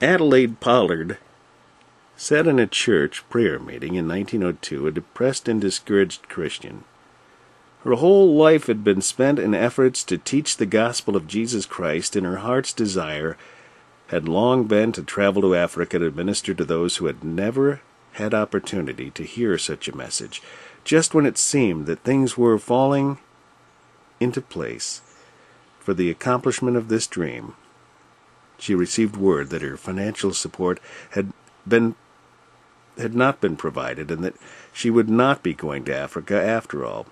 Adelaide Pollard sat in a church prayer meeting in 1902, a depressed and discouraged Christian. Her whole life had been spent in efforts to teach the gospel of Jesus Christ, and her heart's desire had long been to travel to Africa to minister to those who had never had opportunity to hear such a message. Just when it seemed that things were falling into place for the accomplishment of this dream, she received word that her financial support had not been provided, and that she would not be going to Africa after all.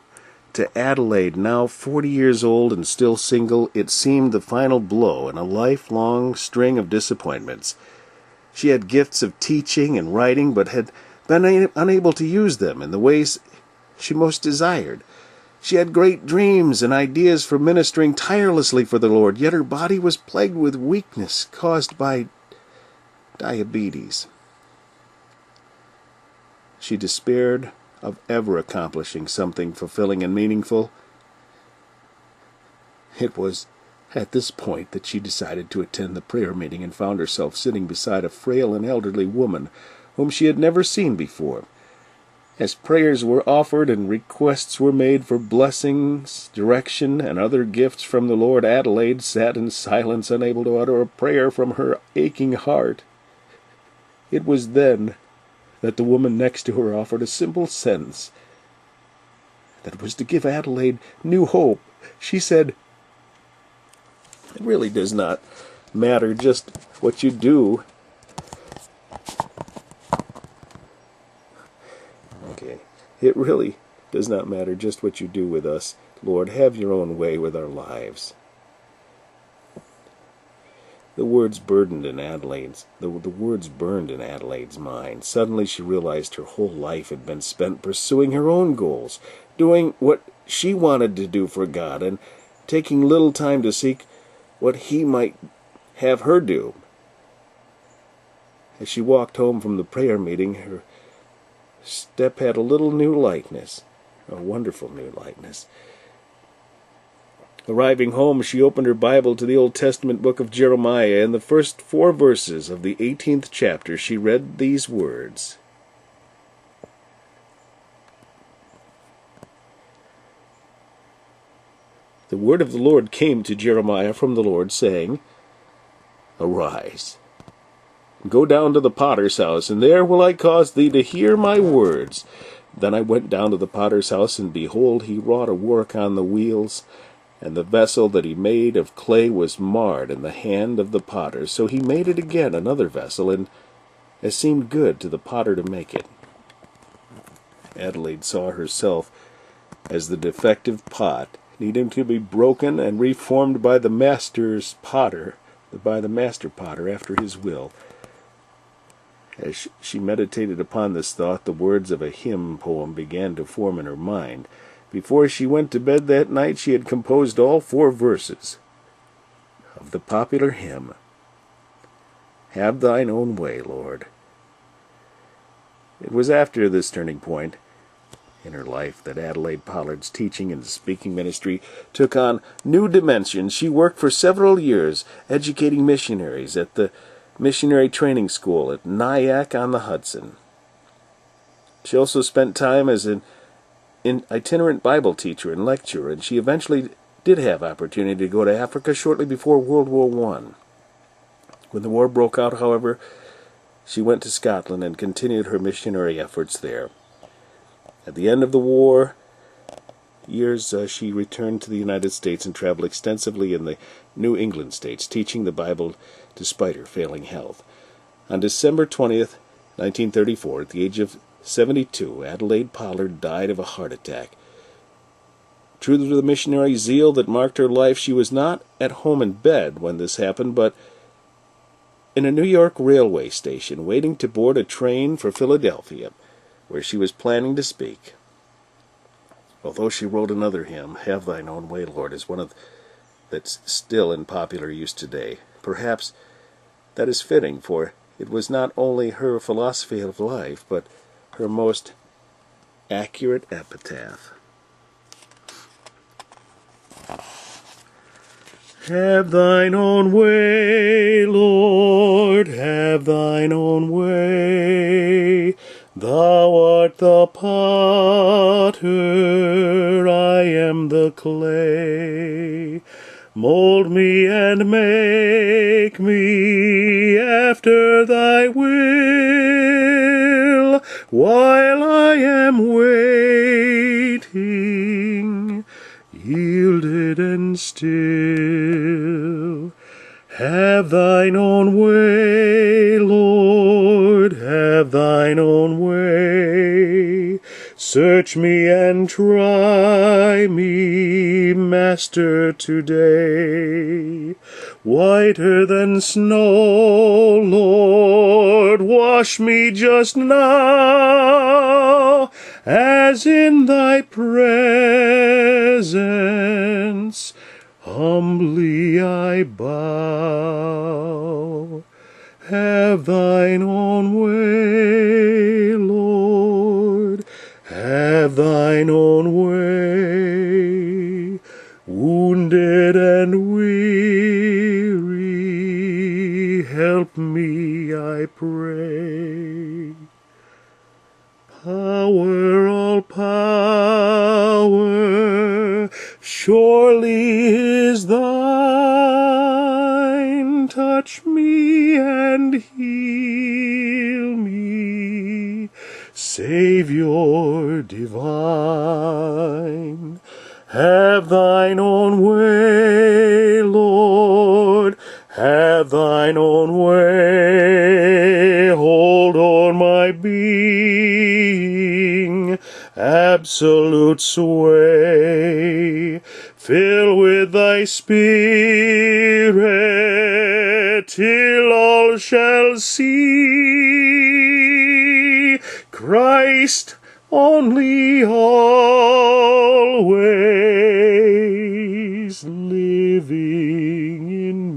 To Adelaide, now 40 years old and still single, it seemed the final blow in a lifelong string of disappointments. She had gifts of teaching and writing, but had been unable to use them in the ways she most desired. She had great dreams and ideas for ministering tirelessly for the Lord, yet her body was plagued with weakness caused by diabetes. She despaired of ever accomplishing something fulfilling and meaningful. It was at this point that she decided to attend the prayer meeting and found herself sitting beside a frail and elderly woman whom she had never seen before. As prayers were offered and requests were made for blessings, direction, and other gifts from the Lord, Adelaide sat in silence, unable to utter a prayer from her aching heart. It was then that the woman next to her offered a simple sentence that was to give Adelaide new hope. She said, "It really does not matter just what you do." It really does not matter just what you do with us. Lord, have your own way with our lives. The words burned in Adelaide's mind. Suddenly she realized her whole life had been spent pursuing her own goals, doing what she wanted to do for God, and taking little time to seek what He might have her do. As she walked home from the prayer meeting, her step had a little new lightness, a wonderful new lightness. Arriving home, she opened her Bible to the Old Testament book of Jeremiah. In the first 4 verses of the 18th chapter, she read these words: "The word of the Lord came to Jeremiah from the Lord, saying, Arise, go down to the potter's house, and there will I cause thee to hear my words. Then I went down to the potter's house, and behold, he wrought a work on the wheels, and the vessel that he made of clay was marred in the hand of the potter. So he made it again another vessel, and as seemed good to the potter to make it." Adelaide saw herself as the defective pot, needing to be broken and reformed by the master potter after his will. As she meditated upon this thought, the words of a hymn poem began to form in her mind. Before she went to bed that night, she had composed all 4 verses of the popular hymn, "Have thine own way, Lord." It was after this turning point in her life that Adelaide Pollard's teaching and speaking ministry took on new dimensions. She worked for several years educating missionaries at the missionary training school at Nyack-on-the-Hudson. She also spent time as an itinerant Bible teacher and lecturer, and she eventually did have opportunity to go to Africa shortly before World War I. When the war broke out, however, she went to Scotland and continued her missionary efforts there. At the end of the war years, she returned to the United States and traveled extensively in the New England states, teaching the Bible despite her failing health. On December 20th, 1934, at the age of 72, Adelaide Pollard died of a heart attack. True to the missionary zeal that marked her life, she was not at home in bed when this happened, but in a New York railway station, waiting to board a train for Philadelphia, where she was planning to speak. Although she wrote another hymn, "Have Thine Own Way, Lord," is one that's still in popular use today. Perhaps that is fitting, for it was not only her philosophy of life, but her most accurate epitaph. Have thine own way, Lord, have thine own way. Thou art the potter, I am the clay. Mold me and make me after thy will, while I am waiting, yielded and still. Have thine own way, Lord, have thine own way. Search me and try me, Master, today. Whiter than snow, Lord, wash me just now, as in thy presence humbly I bow. Have thine own way, Lord, have thine own way. Wounded and weary, help me, I pray. Power, all power, surely is thine. Touch me and heal me, Savior divine. Have thine own way, Lord, have thine own way. Hold on my being, absolute sway. Fill with thy Spirit, till all shall see Christ only, always living in